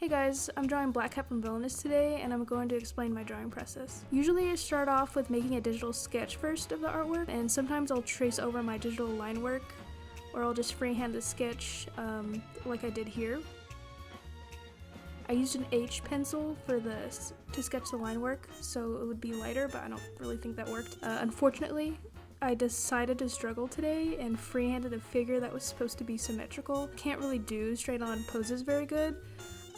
Hey guys, I'm drawing Black Cat from Villainous today, and I'm going to explain my drawing process. Usually I start off with making a digital sketch first of the artwork, and sometimes I'll trace over my digital line work, or I'll just freehand the sketch like I did here. I used an H pencil to sketch the line work, so it would be lighter, but I don't really think that worked. Unfortunately, I decided to struggle today and freehanded a figure that was supposed to be symmetrical. Can't really do straight on poses very good.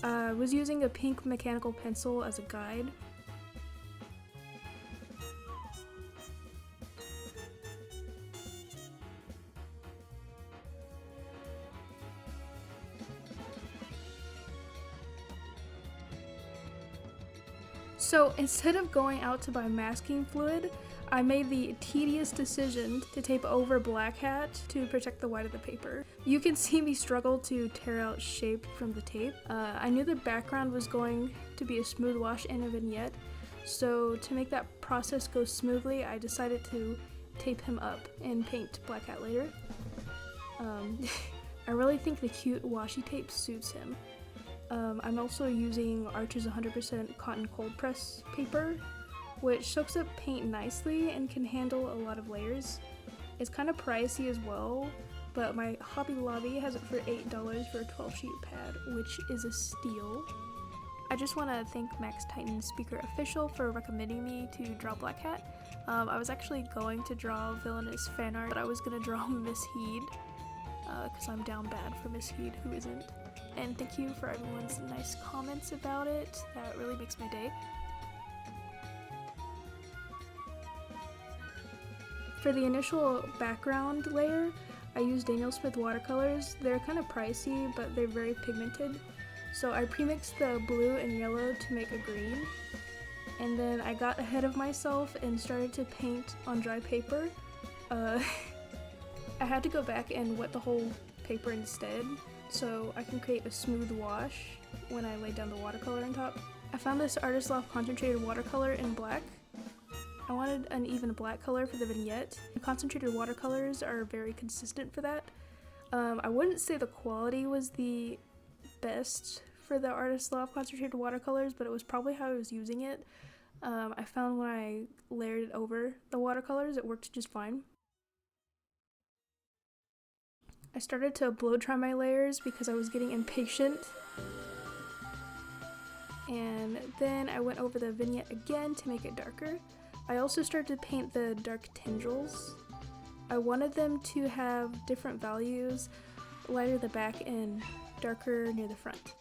I was using a pink mechanical pencil as a guide. So instead of going out to buy masking fluid, I made the tedious decision to tape over Black Hat to protect the white of the paper. You can see me struggle to tear out shape from the tape. I knew the background was going to be a smooth wash and a vignette, so to make that process go smoothly, I decided to tape him up and paint Black Hat later. I really think the cute washi tape suits him. I'm also using Arch's 100% cotton cold press paper, which soaks up paint nicely and can handle a lot of layers. It's kind of pricey as well, but my Hobby Lobby has it for $8 for a 12-sheet pad, which is a steal. I just want to thank Max Titan Speaker Official for recommending me to draw Black Hat. I was actually going to draw Villainous fan art, but I was going to draw Miss Heed, because I'm down bad for Miss Heed, who isn't. And thank you for everyone's nice comments about it. That really makes my day. For the initial background layer, I used Daniel Smith watercolors. They're kind of pricey, but they're very pigmented. So I premixed the blue and yellow to make a green. And then I got ahead of myself and started to paint on dry paper. I had to go back and wet the whole paper instead, so I can create a smooth wash when I lay down the watercolor on top. I found this Artist Loft concentrated watercolor in black. I wanted an even black color for the vignette. The concentrated watercolors are very consistent for that. I wouldn't say the quality was the best for the Artist Loft concentrated watercolors, but it was probably how I was using it. I found when I layered it over the watercolors, it worked just fine. I started to blow dry my layers because I was getting impatient. And then I went over the vignette again to make it darker. I also started to paint the dark tendrils. I wanted them to have different values, lighter at the back and darker near the front.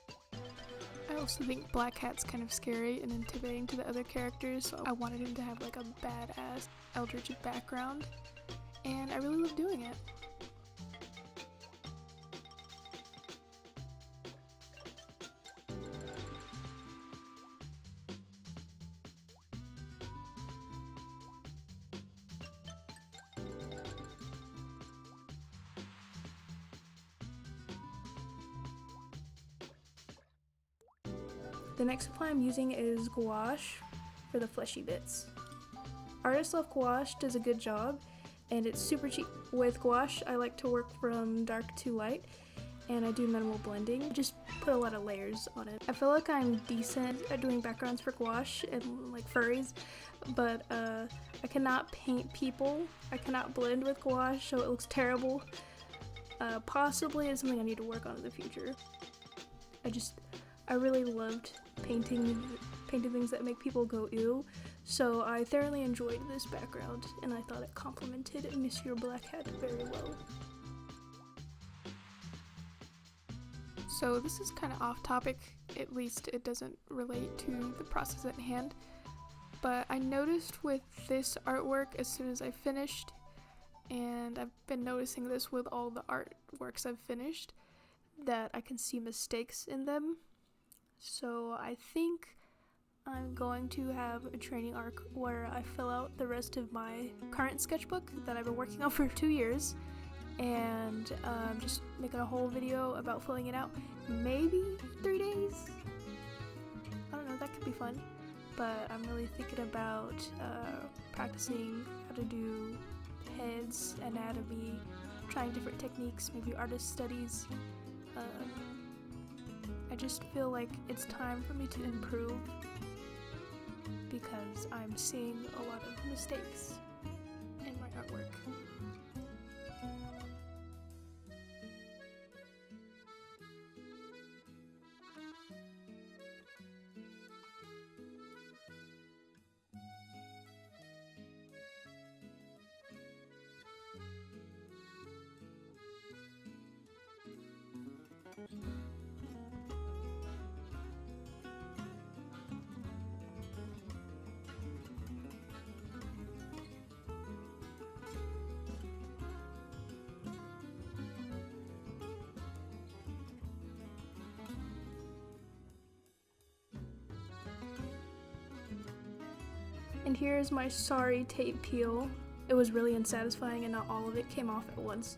I also think Black Cat's kind of scary and intimidating to the other characters, so I wanted him to have like a badass eldritch background, and I really love doing it. The next supply I'm using is Gouache for the fleshy bits. Artist Loft Gouache does a good job, and it's super cheap. With Gouache, I like to work from dark to light, and I do minimal blending. I just put a lot of layers on it. I feel like I'm decent at doing backgrounds for Gouache and like furries, but I cannot paint people. I cannot blend with Gouache, so it looks terrible. Possibly it's something I need to work on in the future. I really loved painting things that make people go ew, so I thoroughly enjoyed this background, and I thought it complemented Monsieur Black Hat very well. So this is kind of off topic, at least it doesn't relate to the process at hand, but I noticed with this artwork as soon as I finished, and I've been noticing this with all the artworks I've finished, that I can see mistakes in them. So I think I'm going to have a training arc where I fill out the rest of my current sketchbook that I've been working on for 2 years, and just making a whole video about filling it out. Maybe 3 days? I don't know, that could be fun. But I'm really thinking about practicing how to do heads, anatomy, trying different techniques, maybe artist studies. I just feel like it's time for me to improve because I'm seeing a lot of mistakes in my artwork. And here's my sorry tape peel. It was really unsatisfying and not all of it came off at once.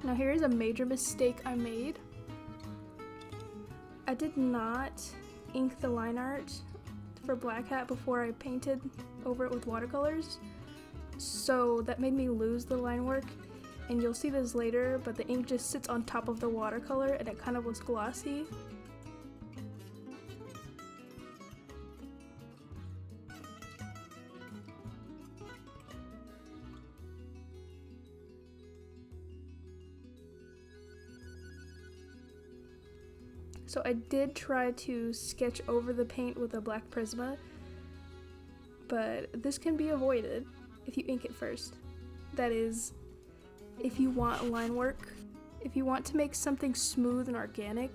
Now here's a major mistake I made. I did not ink the line art for Black Hat before I painted over it with watercolors, so that made me lose the line work, and you'll see this later, but the ink just sits on top of the watercolor and it kind of looks glossy. So I did try to sketch over the paint with a black Prisma, but this can be avoided if you ink it first. That is, if you want line work. If you want to make something smooth and organic,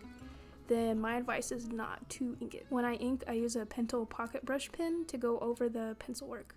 then my advice is not to ink it. When I ink, I use a Pentel pocket brush pen to go over the pencil work.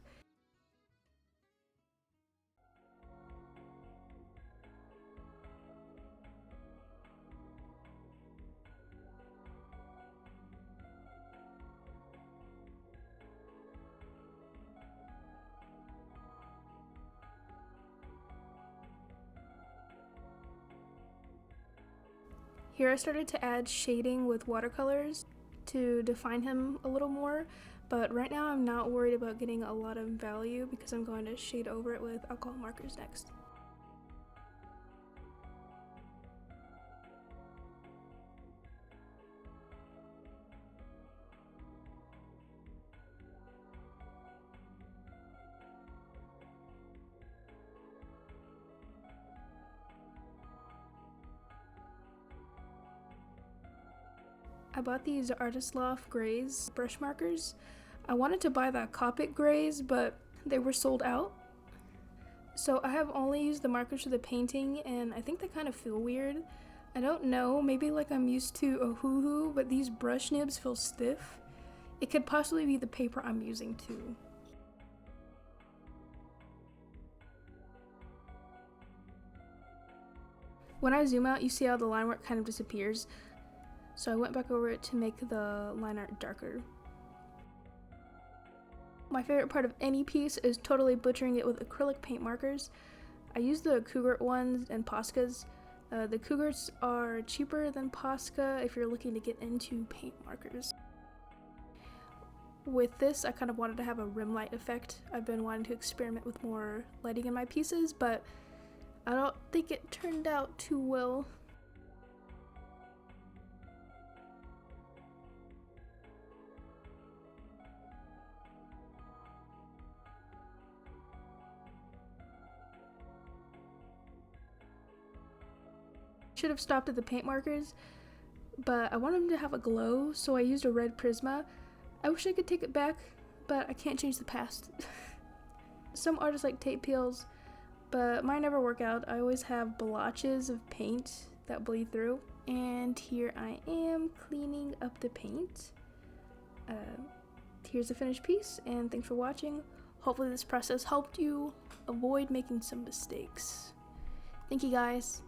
Here I started to add shading with watercolors to define him a little more, but right now I'm not worried about getting a lot of value because I'm going to shade over it with alcohol markers next. I bought these Artist Loft Grays brush markers. I wanted to buy the Copic Grays, but they were sold out. So I have only used the markers for the painting, and I think they kind of feel weird. I don't know, maybe like I'm used to a hoo-hoo, but these brush nibs feel stiff. It could possibly be the paper I'm using too. When I zoom out, you see how the line work kind of disappears. So I went back over it to make the line art darker. My favorite part of any piece is totally butchering it with acrylic paint markers. I use the Coogert ones and Poscas. The Cougerts are cheaper than Posca if you're looking to get into paint markers. With this, I kind of wanted to have a rim light effect. I've been wanting to experiment with more lighting in my pieces, but I don't think it turned out too well. Should have stopped at the paint markers, but I want them to have a glow, so I used a red Prisma. I wish I could take it back, but I can't change the past. Some artists like tape peels, but mine never work out. I always have blotches of paint that bleed through. And here I am cleaning up the paint. Here's the finished piece, and thanks for watching. Hopefully this process helped you avoid making some mistakes. Thank you guys.